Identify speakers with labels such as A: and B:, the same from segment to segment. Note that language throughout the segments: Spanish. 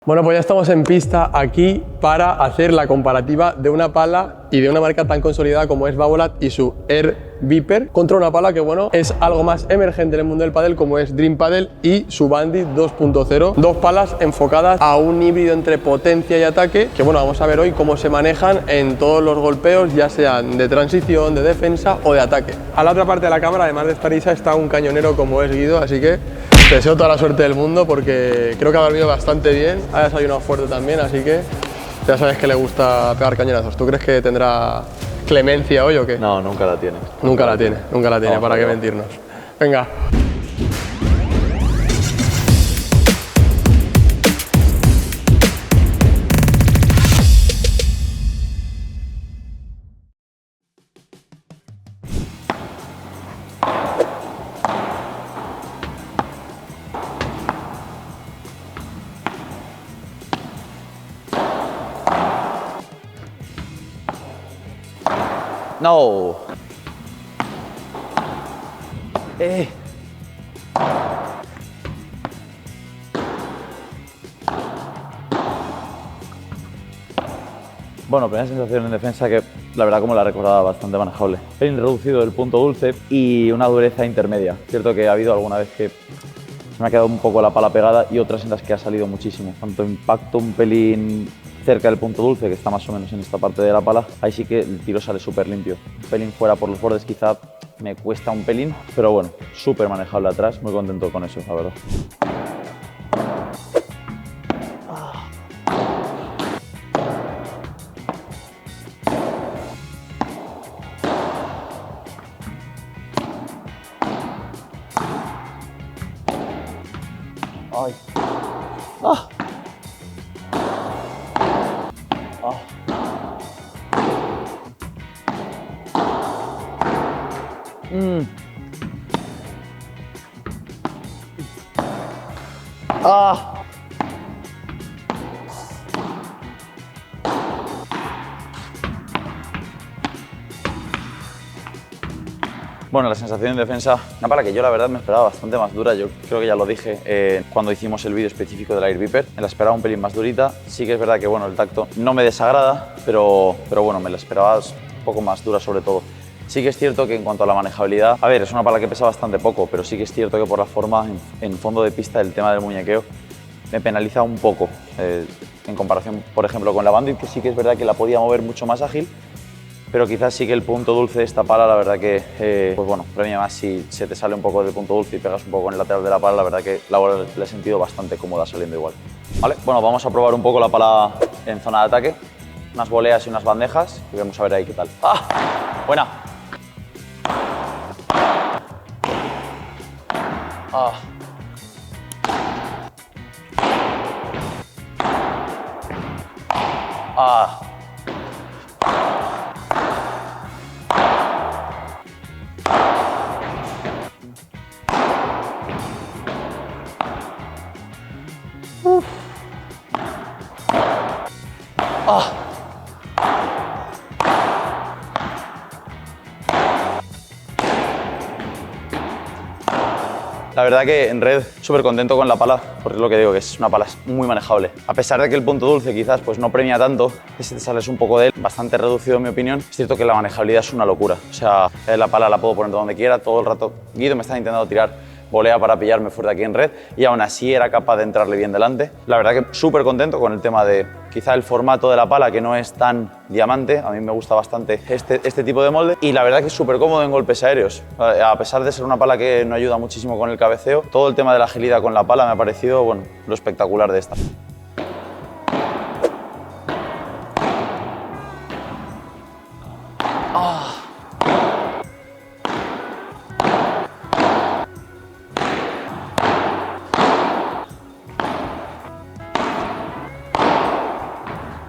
A: Bueno, pues ya estamos en pista aquí para hacer la comparativa de una pala y de una marca tan consolidada como es Babolat y su Air Viper contra una pala que, bueno, es algo más emergente en el mundo del pádel como es Dream Padel y su Bandit 2.0. Dos palas enfocadas a un híbrido entre potencia y ataque que, bueno, vamos a ver hoy cómo se manejan en todos los golpeos, ya sean de transición, de defensa o de ataque. A la otra parte de la cámara, además de estar Isa, está un cañonero como es Guido, así que te deseo toda la suerte del mundo porque creo que ha dormido bastante bien, ha desayunado fuerte también, así que ya sabes que le gusta pegar cañonazos. ¿Tú crees que tendrá clemencia hoy o qué?
B: No, nunca la tiene.
A: Nunca la tiene, no, para qué mentirnos. Venga.
B: No. Bueno, primera sensación en defensa que la verdad como la recordaba bastante manejable. Pelín reducido el punto dulce y una dureza intermedia. Cierto que ha habido alguna vez que se me ha quedado un poco la pala pegada y otras en las que ha salido muchísimo. Tanto impacto un pelín cerca del punto dulce, que está más o menos en esta parte de la pala, ahí sí que el tiro sale súper limpio. Un pelín fuera por los bordes quizá me cuesta un pelín, pero bueno, súper manejable atrás, muy contento con eso, la verdad. Ay. Ah. Ah. Ah. Bueno, la sensación en defensa, una pala que yo la verdad me esperaba bastante más dura. Yo creo que ya lo dije cuando hicimos el vídeo específico del Air Viper. Me la esperaba un pelín más durita. Sí que es verdad que bueno, el tacto no me desagrada, pero bueno, me la esperaba un poco más dura sobre todo. Sí que es cierto que en cuanto a la manejabilidad, a ver, es una pala que pesa bastante poco, pero sí que es cierto que por la forma en fondo de pista el tema del muñequeo me penaliza un poco en comparación, por ejemplo, con la Bandit, que sí que es verdad que la podía mover mucho más ágil, pero quizás sí que el punto dulce de esta pala, la verdad que, pues bueno, premia más si se te sale un poco del punto dulce y pegas un poco en el lateral de la pala, la verdad que la bola la he sentido bastante cómoda saliendo igual. Vale, bueno, vamos a probar un poco la pala en zona de ataque, unas voleas y unas bandejas y vamos a ver ahí qué tal. ¡Ah! Buena. Ah. Ah. Uf. Ah. La verdad que en red súper contento con la pala, porque es lo que digo, que es una pala muy manejable. A pesar de que el punto dulce quizás pues no premia tanto, que si te sales un poco de él, bastante reducido en mi opinión, es cierto que la manejabilidad es una locura. O sea, la pala la puedo poner donde quiera, todo el rato. Guido me está intentando tirar volea para pillarme fuerte aquí en red y aún así era capaz de entrarle bien delante. La verdad que súper contento con el tema de quizá el formato de la pala, que no es tan diamante. A mí me gusta bastante este tipo de molde y la verdad que es súper cómodo en golpes aéreos. A pesar de ser una pala que no ayuda muchísimo con el cabeceo, todo el tema de la agilidad con la pala me ha parecido, bueno, lo espectacular de esta. Ah.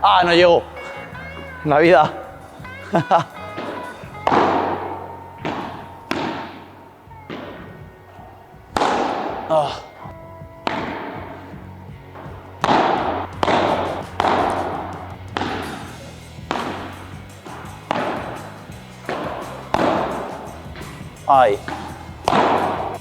B: Ah, no llegó. Navidad. Ah. Ay.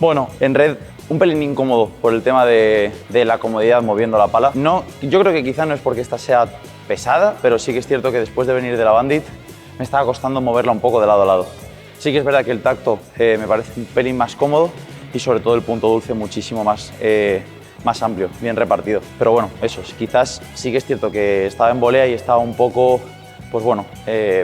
B: Bueno, en red un pelín incómodo por el tema de la comodidad moviendo la pala. No, yo creo que quizá no es porque esta sea pesada, pero sí que es cierto que después de venir de la Bandit me estaba costando moverla un poco de lado a lado. Sí que es verdad que el tacto me parece un pelín más cómodo y sobre todo el punto dulce muchísimo más amplio, bien repartido. Pero bueno, eso, quizás sí que es cierto que estaba en volea y estaba un poco, pues bueno,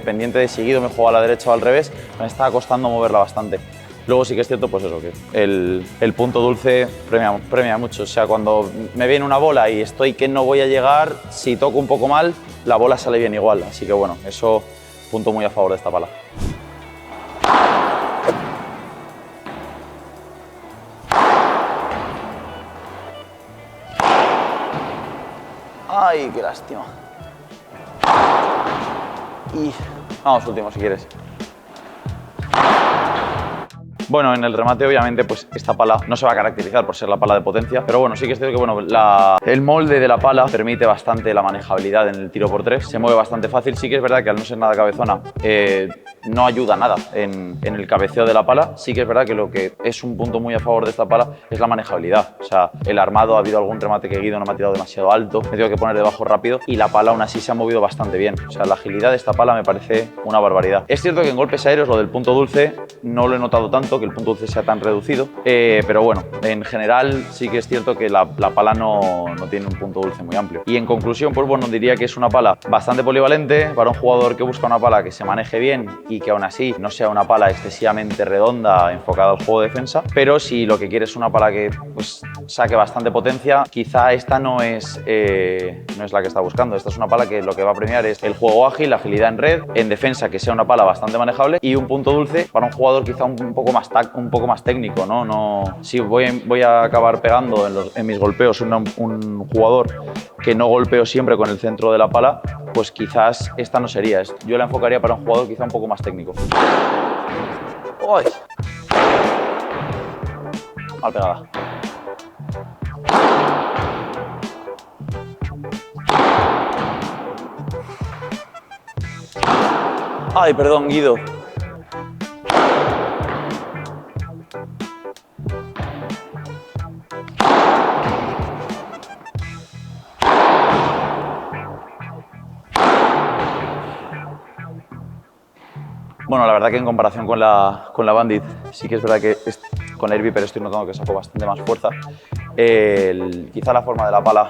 B: pendiente de seguido, me jugaba a la derecha o al revés, me estaba costando moverla bastante. Luego sí que es cierto, pues eso, que el punto dulce premia mucho. O sea, cuando me viene una bola y estoy que no voy a llegar, si toco un poco mal, la bola sale bien igual. Así que bueno, eso, punto muy a favor de esta pala. ¡Ay, qué lástima! Y vamos último si quieres. Bueno, en el remate obviamente pues esta pala no se va a caracterizar por ser la pala de potencia, pero bueno, sí que es cierto que bueno, el molde de la pala permite bastante la manejabilidad en el tiro por tres, se mueve bastante fácil. Sí que es verdad que al no ser nada cabezona no ayuda nada en el cabeceo de la pala. Sí que es verdad que lo que es un punto muy a favor de esta pala es la manejabilidad. O sea, el armado, ha habido algún remate que Guido no me ha tirado demasiado alto, me tengo que poner debajo rápido y la pala aún así se ha movido bastante bien. O sea, la agilidad de esta pala me parece una barbaridad. Es cierto que en golpes aéreos lo del punto dulce no lo he notado tanto, que el punto dulce sea tan reducido, pero bueno, en general sí que es cierto que la pala no tiene un punto dulce muy amplio. Y en conclusión, pues bueno, diría que es una pala bastante polivalente para un jugador que busca una pala que se maneje bien y que aún así no sea una pala excesivamente redonda enfocada al juego de defensa, pero si lo que quieres es una pala que pues saque bastante potencia, quizá esta no es la que está buscando. Esta es una pala que lo que va a premiar es el juego ágil, la agilidad en red, en defensa que sea una pala bastante manejable y un punto dulce para un jugador quizá un poco más técnico, ¿no? Si voy a acabar pegando en mis golpeos un jugador que no golpeo siempre con el centro de la pala, pues quizás esta no sería. Yo la enfocaría para un jugador quizá un poco más técnico. ¡Uy! Mal pegada. Ay, perdón, Guido. Bueno, la verdad que en comparación con la Bandit, sí que es verdad que con el Air Viper estoy notando que saco bastante más fuerza. Quizá la forma de la pala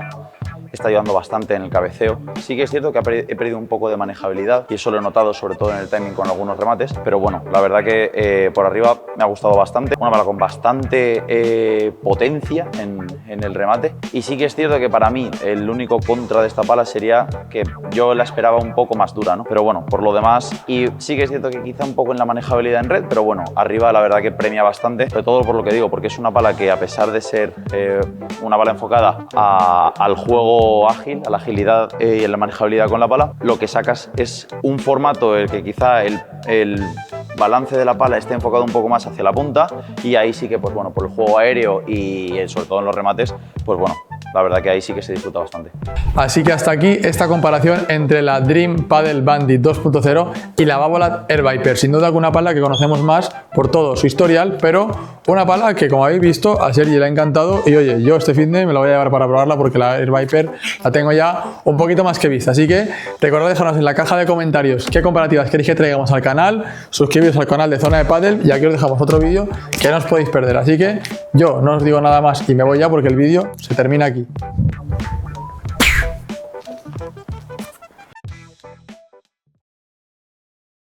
B: está ayudando bastante en el cabeceo. Sí que es cierto que he perdido un poco de manejabilidad y eso lo he notado sobre todo en el timing con algunos remates, pero bueno, la verdad que por arriba me ha gustado bastante. Una pala con bastante potencia en el remate y sí que es cierto que para mí el único contra de esta pala sería que yo la esperaba un poco más dura, ¿no? Pero bueno, por lo demás, y sí que es cierto que quizá un poco en la manejabilidad en red, pero bueno, arriba la verdad que premia bastante, sobre todo por lo que digo, porque es una pala que a pesar de ser una pala enfocada al juego ágil, a la agilidad y a la manejabilidad con la pala, lo que sacas es un formato en el que quizá el balance de la pala esté enfocado un poco más hacia la punta y ahí sí que, pues bueno, por el juego aéreo y sobre todo en los remates, pues bueno, la verdad que ahí sí que se disfruta bastante.
A: Así que hasta aquí esta comparación entre la Dream Padel Bandit 2.0 y la Babolat Air Viper. Sin duda alguna pala que conocemos más por todo su historial, pero una pala que, como habéis visto, a Sergi le ha encantado y oye, yo este fin de me la voy a llevar para probarla porque la Air Viper la tengo ya un poquito más que vista. Así que recordad dejarnos en la caja de comentarios qué comparativas queréis que traigamos al canal, suscribiros al canal de Zona de Padel y aquí os dejamos otro vídeo que no os podéis perder. Así que yo no os digo nada más y me voy ya porque el vídeo se termina aquí.